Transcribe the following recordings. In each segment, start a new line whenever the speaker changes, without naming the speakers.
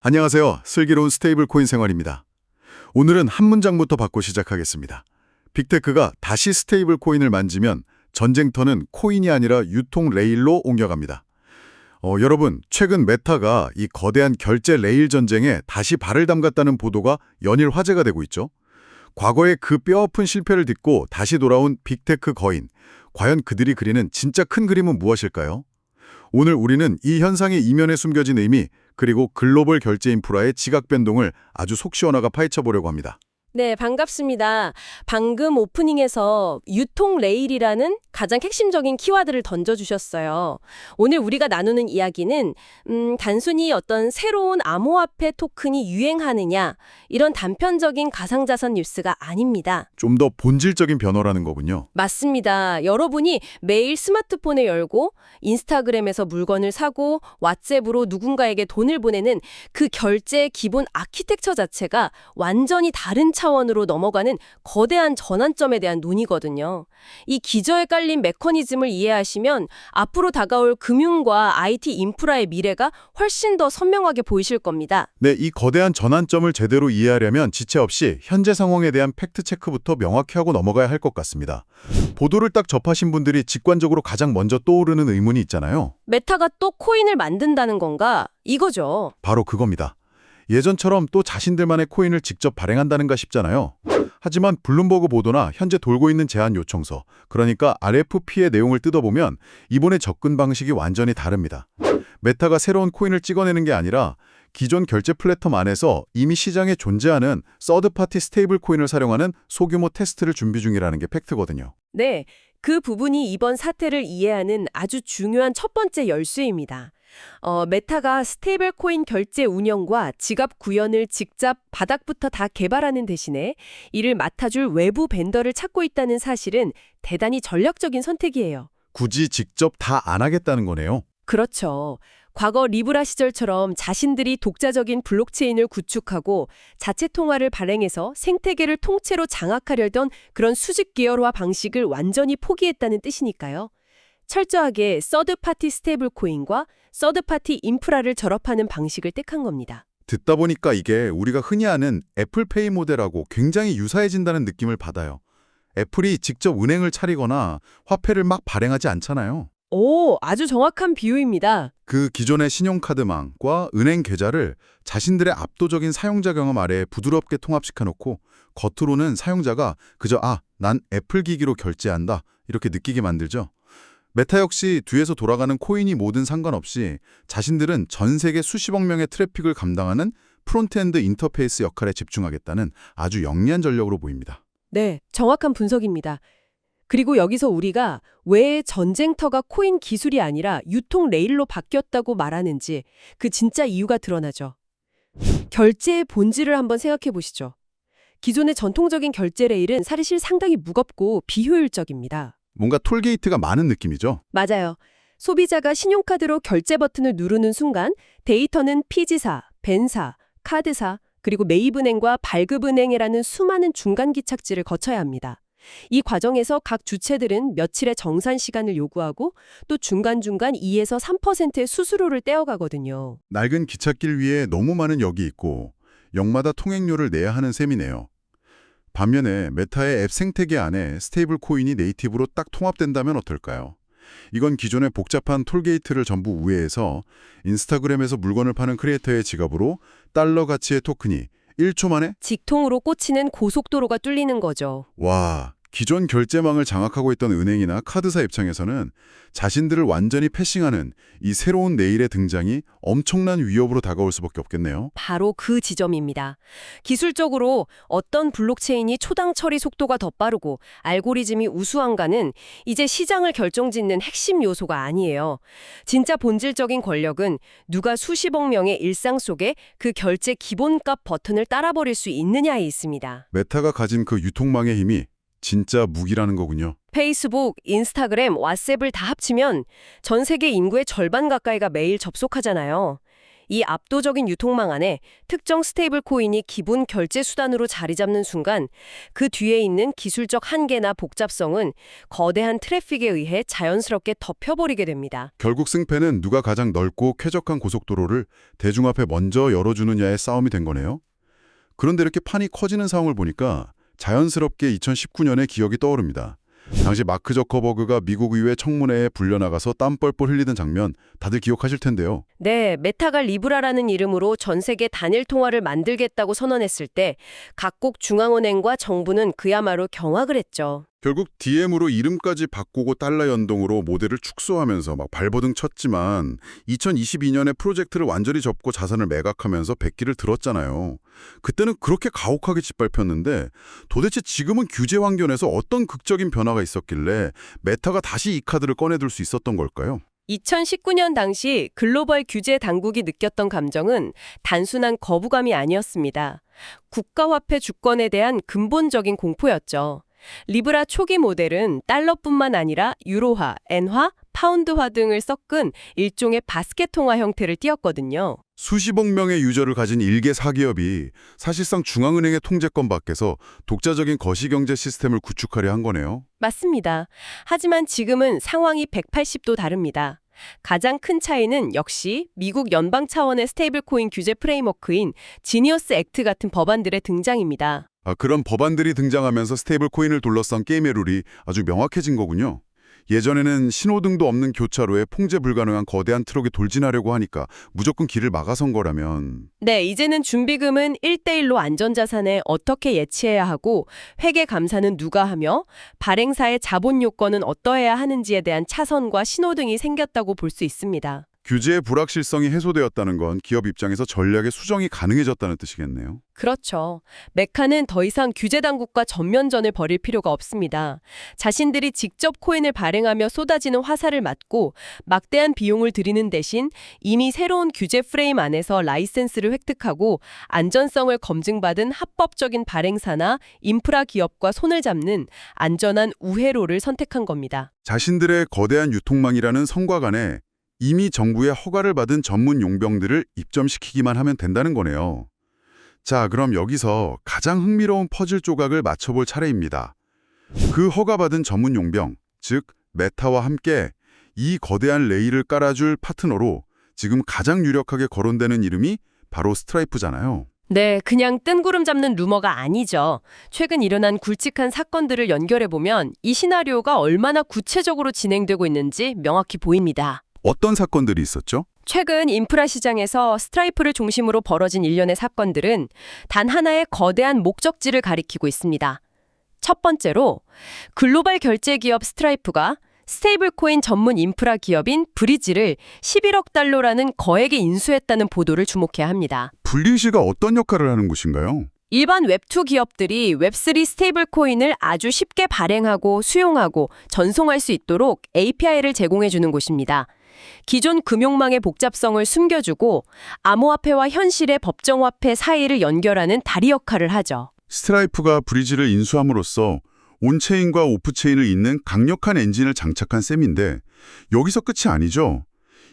안녕하세요. 슬기로운 스테이블 코인 생활입니다. 오늘은 한 문장부터 받고 시작하겠습니다. 빅테크가 다시 스테이블 코인을 만지면 전쟁터는 코인이 아니라 유통 레일로 옮겨갑니다. 여러분, 최근 메타가 이 거대한 결제 레일 전쟁에 다시 발을 담갔다는 보도가 연일 화제가 되고 있죠. 과거의 그 뼈아픈 실패를 딛고 다시 돌아온 빅테크 거인. 과연 그들이 그리는 진짜 큰 그림은 무엇일까요? 오늘 우리는 이 현상의 이면에 숨겨진 의미, 그리고 글로벌 결제 인프라의 지각 변동을 아주 속 시원하게 파헤쳐 보려고 합니다.
네, 반갑습니다. 방금 오프닝에서 유통 레일이라는 가장 핵심적인 키워드를 던져주셨어요. 오늘 우리가 나누는 이야기는 단순히 어떤 새로운 암호화폐 토큰이 유행하느냐 이런 단편적인 가상자산 뉴스가 아닙니다.
좀 더 본질적인 변화라는 거군요.
맞습니다. 여러분이 매일 스마트폰을 열고 인스타그램에서 물건을 사고 왓츠앱으로 누군가에게 돈을 보내는 그 결제의 기본 아키텍처 자체가 완전히 다른 차원으로 넘어가는 거대한 전환점에 대한 논의거든요. 이 기저에 깔린 메커니즘을 이해하시면 앞으로 다가올 금융과 IT 인프라의 미래가 훨씬 더 선명하게 보이실 겁니다.
네, 이 거대한 전환점을 제대로 이해하려면 지체 없이 현재 상황에 대한 팩트체크부터 명확히 하고 넘어가야 할 것 같습니다. 보도를 딱 접하신 분들이 직관적으로 가장 먼저 떠오르는 의문이 있잖아요.
메타가 또 코인을 만든다는 건가? 이거죠.
바로 그겁니다. 예전처럼 또 자신들만의 코인을 직접 발행한다는가 싶잖아요. 하지만 블룸버그 보도나 현재 돌고 있는 제안 요청서, 그러니까 RFP의 내용을 뜯어보면 이번의 접근 방식이 완전히 다릅니다. 메타가 새로운 코인을 찍어내는 게 아니라 기존 결제 플랫폼 안에서 이미 시장에 존재하는 서드파티 스테이블 코인을 사용하는 소규모 테스트를 준비 중이라는 게 팩트거든요.
네, 그 부분이 이번 사태를 이해하는 아주 중요한 첫 번째 열쇠입니다. 메타가 스테이블 코인 결제 운영과 지갑 구현을 직접 바닥부터 다 개발하는 대신에 이를 맡아줄 외부 벤더를 찾고 있다는 사실은 대단히 전략적인 선택이에요.
굳이 직접 다 안 하겠다는 거네요.
그렇죠. 과거 리브라 시절처럼 자신들이 독자적인 블록체인을 구축하고 자체 통화를 발행해서 생태계를 통째로 장악하려던 그런 수직 계열화 방식을 완전히 포기했다는 뜻이니까요. 철저하게 서드파티 스테이블 코인과 서드파티 인프라를 결합하는 방식을 택한 겁니다.
듣다 보니까 이게 우리가 흔히 아는 애플페이 모델하고 굉장히 유사해진다는 느낌을 받아요. 애플이 직접 은행을 차리거나 화폐를 막 발행하지 않잖아요.
오, 아주 정확한 비유입니다.
그 기존의 신용카드망과 은행 계좌를 자신들의 압도적인 사용자 경험 아래에 부드럽게 통합시켜놓고 겉으로는 사용자가 그저 난 애플 기기로 결제한다 이렇게 느끼게 만들죠. 메타 역시 뒤에서 돌아가는 코인이 뭐든 상관없이 자신들은 전 세계 수십억 명의 트래픽을 감당하는 프론트엔드 인터페이스 역할에 집중하겠다는 아주 영리한 전략으로 보입니다.
네, 정확한 분석입니다. 그리고 여기서 우리가 왜 전쟁터가 코인 기술이 아니라 유통 레일로 바뀌었다고 말하는지 그 진짜 이유가 드러나죠. 결제의 본질을 한번 생각해 보시죠. 기존의 전통적인 결제 레일은 사실 상당히 무겁고 비효율적입니다.
뭔가 톨게이트가 많은 느낌이죠.
맞아요. 소비자가 신용카드로 결제 버튼을 누르는 순간 데이터는 피지사, 벤사, 카드사, 그리고 매입은행과 발급은행이라는 수많은 중간 기착지를 거쳐야 합니다. 이 과정에서 각 주체들은 며칠의 정산 시간을 요구하고 또 중간중간 2에서 3%의 수수료를 떼어가거든요.
낡은 기찻길 위에 너무 많은 역이 있고 역마다 통행료를 내야 하는 셈이네요. 반면에 메타의 앱 생태계 안에 스테이블 코인이 네이티브로 딱 통합된다면 어떨까요? 이건 기존의 복잡한 톨게이트를 전부 우회해서 인스타그램에서 물건을 파는 크리에이터의 지갑으로 달러 가치의 토큰이 1초 만에
직통으로 꽂히는 고속도로가 뚫리는 거죠.
와, 기존 결제망을 장악하고 있던 은행이나 카드사 입장에서는 자신들을 완전히 패싱하는 이 새로운 내일의 등장이 엄청난 위협으로 다가올 수밖에 없겠네요.
바로 그 지점입니다. 기술적으로 어떤 블록체인이 초당 처리 속도가 더 빠르고 알고리즘이 우수한가는 이제 시장을 결정짓는 핵심 요소가 아니에요. 진짜 본질적인 권력은 누가 수십억 명의 일상 속에 그 결제 기본값 버튼을 따라버릴 수 있느냐에 있습니다.
메타가 가진 그 유통망의 힘이 진짜 무기라는 거군요.
페이스북, 인스타그램, 왓츠앱을 다 합치면 전 세계 인구의 절반 가까이가 매일 접속하잖아요. 이 압도적인 유통망 안에 특정 스테이블 코인이 기본 결제 수단으로 자리 잡는 순간 그 뒤에 있는 기술적 한계나 복잡성은 거대한 트래픽에 의해 자연스럽게 덮여버리게 됩니다.
결국 승패는 누가 가장 넓고 쾌적한 고속도로를 대중 앞에 먼저 열어주느냐의 싸움이 된 거네요. 그런데 이렇게 판이 커지는 상황을 보니까 자연스럽게 2019년의 기억이 떠오릅니다. 당시 마크 저커버그가 미국 의회 청문회에 불려나가서 땀 뻘뻘 흘리던 장면 다들 기억하실 텐데요.
네, 메타가 리브라라는 이름으로 전 세계 단일 통화를 만들겠다고 선언했을 때 각국 중앙은행과 정부는 그야말로 경악을 했죠.
결국 DM으로 이름까지 바꾸고 달러 연동으로 모델을 축소하면서 막 발버둥 쳤지만 2022년에 프로젝트를 완전히 접고 자산을 매각하면서 백기를 들었잖아요. 그때는 그렇게 가혹하게 짓밟혔는데 도대체 지금은 규제 환경에서 어떤 극적인 변화가 있었길래 메타가 다시 이 카드를 꺼내들 수 있었던 걸까요?
2019년 당시 글로벌 규제 당국이 느꼈던 감정은 단순한 거부감이 아니었습니다. 국가화폐 주권에 대한 근본적인 공포였죠. 리브라 초기 모델은 달러뿐만 아니라 유로화, 엔화, 파운드화 등을 섞은 일종의 바스켓 통화 형태를 띠었거든요.
수십억 명의 유저를 가진 일개 사기업이 사실상 중앙은행의 통제권 밖에서 독자적인 거시경제 시스템을 구축하려 한 거네요.
맞습니다. 하지만 지금은 상황이 180도 다릅니다. 가장 큰 차이는 역시 미국 연방 차원의 스테이블 코인 규제 프레임워크인 지니어스 액트 같은 법안들의 등장입니다.
그런 법안들이 등장하면서 스테이블 코인을 둘러싼 게임의 룰이 아주 명확해진 거군요. 예전에는 신호등도 없는 교차로에 통제 불가능한 거대한 트럭이 돌진하려고 하니까 무조건 길을 막아선 거라면
네, 이제는 준비금은 1대1로 안전자산에 어떻게 예치해야 하고 회계 감사는 누가 하며 발행사의 자본 요건은 어떠해야 하는지에 대한 차선과 신호등이 생겼다고 볼 수 있습니다.
규제의 불확실성이 해소되었다는 건 기업 입장에서 전략의 수정이 가능해졌다는 뜻이겠네요.
그렇죠. 메카는 더 이상 규제 당국과 전면전을 벌일 필요가 없습니다. 자신들이 직접 코인을 발행하며 쏟아지는 화살을 맞고 막대한 비용을 들이는 대신 이미 새로운 규제 프레임 안에서 라이센스를 획득하고 안전성을 검증받은 합법적인 발행사나 인프라 기업과 손을 잡는 안전한 우회로를 선택한 겁니다.
자신들의 거대한 유통망이라는 성과간에 이미 정부의 허가를 받은 전문 용병들을 입점시키기만 하면 된다는 거네요. 자, 그럼 여기서 가장 흥미로운 퍼즐 조각을 맞춰볼 차례입니다. 그 허가받은 전문 용병, 즉 메타와 함께 이 거대한 레일을 깔아줄 파트너로 지금 가장 유력하게 거론되는 이름이 바로 스트라이프잖아요.
네, 그냥 뜬구름 잡는 루머가 아니죠. 최근 일어난 굵직한 사건들을 연결해보면 이 시나리오가 얼마나 구체적으로 진행되고 있는지 명확히 보입니다.
어떤 사건들이 있었죠?
최근 인프라 시장에서 스트라이프를 중심으로 벌어진 일련의 사건들은 단 하나의 거대한 목적지를 가리키고 있습니다. 첫 번째로 글로벌 결제 기업 스트라이프가 스테이블 코인 전문 인프라 기업인 브리지를 11억 달러라는 거액에 인수했다는 보도를 주목해야 합니다.
블리즈가 어떤 역할을 하는 곳인가요?
일반 웹2 기업들이 웹3 스테이블 코인을 아주 쉽게 발행하고 수용하고 전송할 수 있도록 API를 제공해 주는 곳입니다. 기존 금융망의 복잡성을 숨겨주고 암호화폐와 현실의 법정화폐 사이를 연결하는 다리 역할을 하죠.
스트라이프가 브리지를 인수함으로써 온체인과 오프체인을 잇는 강력한 엔진을 장착한 셈인데 여기서 끝이 아니죠.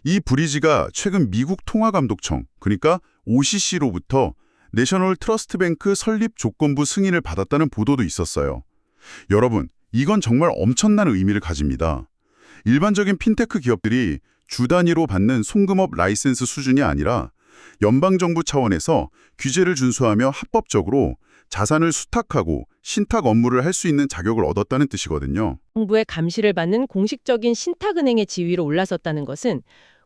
이 브리지가 최근 미국 통화감독청, 그러니까 OCC로부터 내셔널 트러스트 뱅크 설립 조건부 승인을 받았다는 보도도 있었어요. 여러분, 이건 정말 엄청난 의미를 가집니다. 일반적인 핀테크 기업들이 주 단위로 받는 송금업 라이센스 수준이 아니라 연방정부 차원에서 규제를 준수하며 합법적으로 자산을 수탁하고 신탁 업무를 할 수 있는 자격을 얻었다는 뜻이거든요.
정부의 감시를 받는 공식적인 신탁은행의 지위로 올라섰다는 것은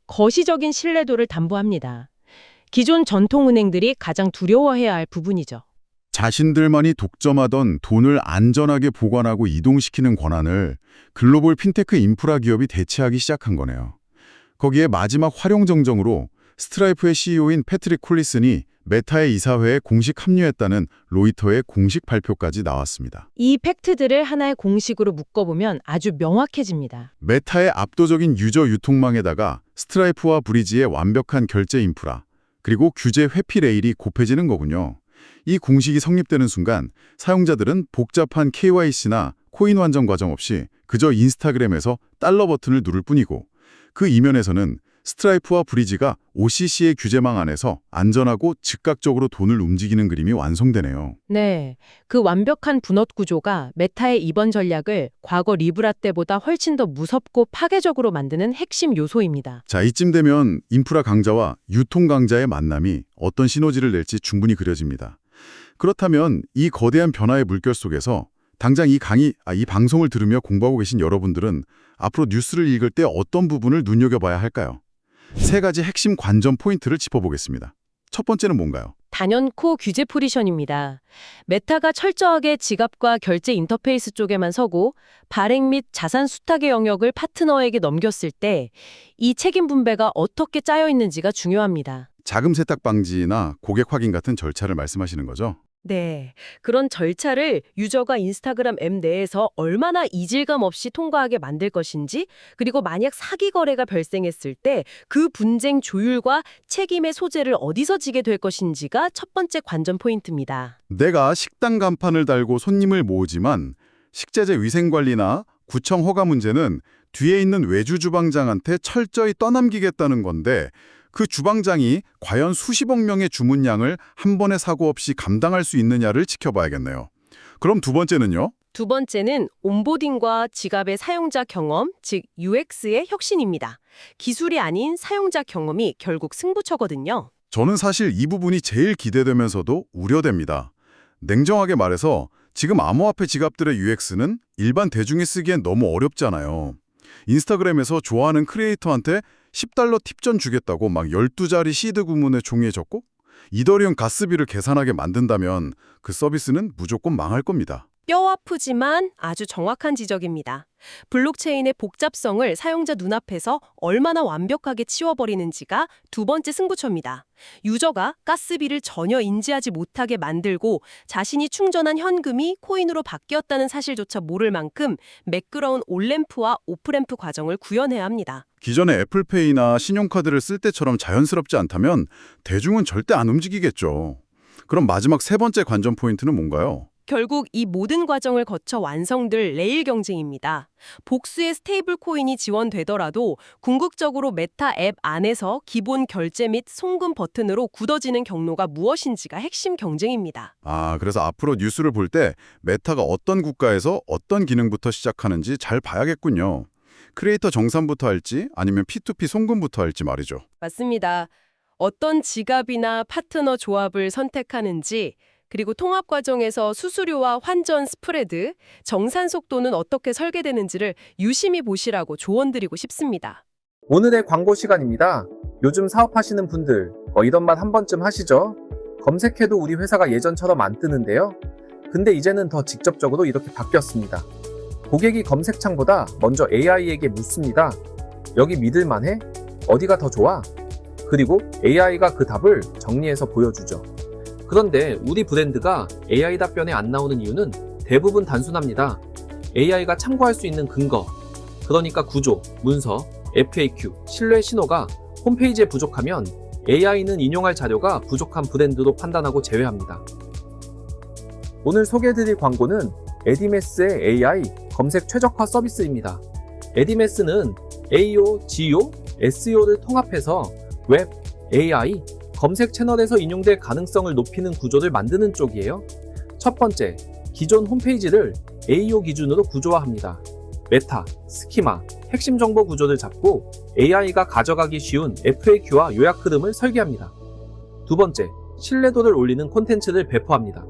거시적인 신뢰도를 담보합니다. 기존 전통은행들이 가장 두려워해야 할 부분이죠.
자신들만이 독점하던 돈을 안전하게 보관하고 이동시키는 권한을 글로벌 핀테크 인프라 기업이 대체하기 시작한 거네요. 거기에 마지막 활용정정으로 스트라이프의 CEO인 패트릭 콜리슨이 메타의 이사회에 공식 합류했다는 로이터의 공식 발표까지 나왔습니다.
이 팩트들을 하나의 공식으로 묶어보면 아주 명확해집니다.
메타의 압도적인 유저 유통망에다가 스트라이프와 브리지의 완벽한 결제 인프라, 그리고 규제 회피 레일이 곱해지는 거군요. 이 공식이 성립되는 순간 사용자들은 복잡한 KYC나 코인 환전 과정 없이 그저 인스타그램에서 달러 버튼을 누를 뿐이고 그 이면에서는 스트라이프와 브리지가 OCC의 규제망 안에서 안전하고 즉각적으로 돈을 움직이는 그림이 완성되네요.
네, 그 완벽한 분업 구조가 메타의 이번 전략을 과거 리브라 때보다 훨씬 더 무섭고 파괴적으로 만드는 핵심 요소입니다.
자, 이쯤 되면 인프라 강자와 유통 강자의 만남이 어떤 시너지를 낼지 충분히 그려집니다. 그렇다면 이 거대한 변화의 물결 속에서 당장 이 방송을 들으며 공부하고 계신 여러분들은 앞으로 뉴스를 읽을 때 어떤 부분을 눈여겨봐야 할까요? 세 가지 핵심 관전 포인트를 짚어보겠습니다. 첫 번째는 뭔가요?
단연코 규제 포지션입니다. 메타가 철저하게 지갑과 결제 인터페이스 쪽에만 서고 발행 및 자산 수탁의 영역을 파트너에게 넘겼을 때 이 책임 분배가 어떻게 짜여 있는지가 중요합니다.
자금 세탁 방지나 고객 확인 같은 절차를 말씀하시는 거죠?
네, 그런 절차를 유저가 인스타그램 앱 내에서 얼마나 이질감 없이 통과하게 만들 것인지, 그리고 만약 사기 거래가 발생했을 때 그 분쟁 조율과 책임의 소재를 어디서 지게 될 것인지가 첫 번째 관전 포인트입니다.
내가 식당 간판을 달고 손님을 모으지만 식자재 위생관리나 구청 허가 문제는 뒤에 있는 외주 주방장한테 철저히 떠넘기겠다는 건데 그 주방장이 과연 수십억 명의 주문량을 한 번에 사고 없이 감당할 수 있느냐를 지켜봐야겠네요. 그럼 두 번째는요?
두 번째는 온보딩과 지갑의 사용자 경험, 즉 UX의 혁신입니다. 기술이 아닌 사용자 경험이 결국 승부처거든요.
저는 사실 이 부분이 제일 기대되면서도 우려됩니다. 냉정하게 말해서 지금 암호화폐 지갑들의 UX는 일반 대중이 쓰기엔 너무 어렵잖아요. 인스타그램에서 좋아하는 크리에이터한테 $10 팁전 주겠다고 막 12자리 시드 구문에 종이에 적고 이더리움 가스비를 계산하게 만든다면 그 서비스는 무조건 망할 겁니다.
뼈 아프지만 아주 정확한 지적입니다. 블록체인의 복잡성을 사용자 눈앞에서 얼마나 완벽하게 치워버리는지가 두 번째 승부처입니다. 유저가 가스비를 전혀 인지하지 못하게 만들고 자신이 충전한 현금이 코인으로 바뀌었다는 사실조차 모를 만큼 매끄러운 온램프와 오프램프 과정을 구현해야 합니다.
기존의 애플페이나 신용카드를 쓸 때처럼 자연스럽지 않다면 대중은 절대 안 움직이겠죠. 그럼 마지막 세 번째 관전 포인트는 뭔가요?
결국 이 모든 과정을 거쳐 완성될 레일 경쟁입니다. 복수의 스테이블 코인이 지원되더라도 궁극적으로 메타 앱 안에서 기본 결제 및 송금 버튼으로 굳어지는 경로가 무엇인지가 핵심 경쟁입니다.
그래서 앞으로 뉴스를 볼 때 메타가 어떤 국가에서 어떤 기능부터 시작하는지 잘 봐야겠군요. 크리에이터 정산부터 할지 아니면 P2P 송금부터 할지 말이죠.
맞습니다. 어떤 지갑이나 파트너 조합을 선택하는지, 그리고 통합 과정에서 수수료와 환전 스프레드, 정산 속도는 어떻게 설계되는지를 유심히 보시라고 조언드리고 싶습니다.
오늘의 광고 시간입니다. 요즘 사업하시는 분들 이런 말 한 번쯤 하시죠? 검색해도 우리 회사가 예전처럼 안 뜨는데요. 근데 이제는 더 직접적으로 이렇게 바뀌었습니다. 고객이 검색창보다 먼저 AI에게 묻습니다. 여기 믿을만해? 어디가 더 좋아? 그리고 AI가 그 답을 정리해서 보여주죠. 그런데 우리 브랜드가 AI 답변에 안 나오는 이유는 대부분 단순합니다. AI가 참고할 수 있는 근거, 그러니까 구조, 문서, FAQ, 신뢰 신호가 홈페이지에 부족하면 AI는 인용할 자료가 부족한 브랜드로 판단하고 제외합니다. 오늘 소개해드릴 광고는 에디메스의 AI 검색 최적화 서비스입니다. 에디메스는 AO, GO, SEO를 통합해서 웹, AI, 검색 채널에서 인용될 가능성을 높이는 구조를 만드는 쪽이에요. 첫 번째, 기존 홈페이지를 AO 기준으로 구조화합니다. 메타, 스키마, 핵심 정보 구조를 잡고 AI가 가져가기 쉬운 FAQ와 요약 흐름을 설계합니다. 두 번째, 신뢰도를 올리는 콘텐츠를 배포합니다.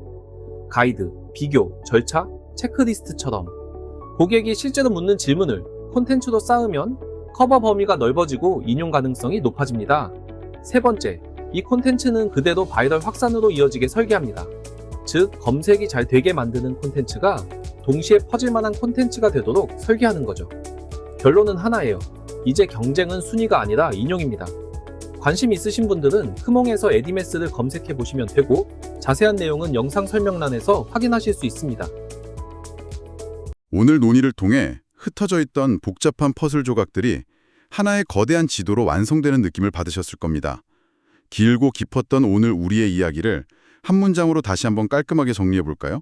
가이드, 비교, 절차, 체크리스트처럼 고객이 실제로 묻는 질문을 콘텐츠로 쌓으면 커버 범위가 넓어지고 인용 가능성이 높아집니다. 세 번째, 이 콘텐츠는 그대로 바이럴 확산으로 이어지게 설계합니다. 즉, 검색이 잘 되게 만드는 콘텐츠가 동시에 퍼질 만한 콘텐츠가 되도록 설계하는 거죠. 결론은 하나예요. 이제 경쟁은 순위가 아니라 인용입니다. 관심 있으신 분들은 크몽에서 에디메스를 검색해 보시면 되고 자세한 내용은 영상 설명란에서 확인하실 수 있습니다.
오늘 논의를 통해 흩어져 있던 복잡한 퍼즐 조각들이 하나의 거대한 지도로 완성되는 느낌을 받으셨을 겁니다. 길고 깊었던 오늘 우리의 이야기를 한 문장으로 다시 한번 깔끔하게 정리해 볼까요?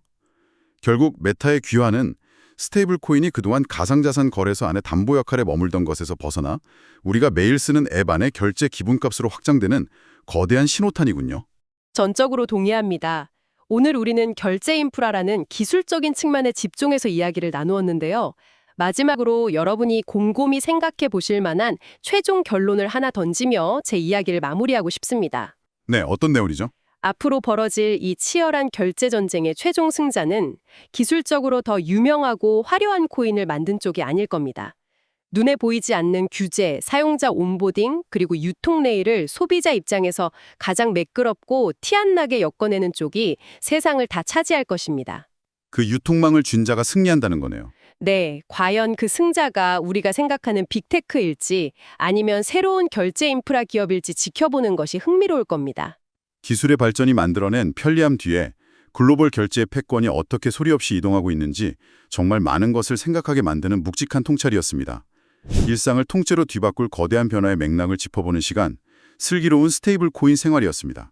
결국 메타의 귀환은 스테이블 코인이 그동안 가상자산 거래소 안에 담보 역할에 머물던 것에서 벗어나 우리가 매일 쓰는 앱 안에 결제 기본값으로 확장되는 거대한 신호탄이군요.
전적으로 동의합니다. 오늘 우리는 결제 인프라라는 기술적인 측면에 집중해서 이야기를 나누었는데요. 마지막으로 여러분이 곰곰이 생각해 보실 만한 최종 결론을 하나 던지며 제 이야기를 마무리하고 싶습니다.
네, 어떤 내용이죠?
앞으로 벌어질 이 치열한 결제 전쟁의 최종 승자는 기술적으로 더 유명하고 화려한 코인을 만든 쪽이 아닐 겁니다. 눈에 보이지 않는 규제, 사용자 온보딩, 그리고 유통 레일을 소비자 입장에서 가장 매끄럽고 티 안 나게 엮어내는 쪽이 세상을 다 차지할 것입니다.
그 유통망을 준 자가 승리한다는 거네요.
네, 과연 그 승자가 우리가 생각하는 빅테크일지 아니면 새로운 결제 인프라 기업일지 지켜보는 것이 흥미로울 겁니다.
기술의 발전이 만들어낸 편리함 뒤에 글로벌 결제의 패권이 어떻게 소리 없이 이동하고 있는지 정말 많은 것을 생각하게 만드는 묵직한 통찰이었습니다. 일상을 통째로 뒤바꿀 거대한 변화의 맥락을 짚어보는 시간, 슬기로운 스테이블 코인 생활이었습니다.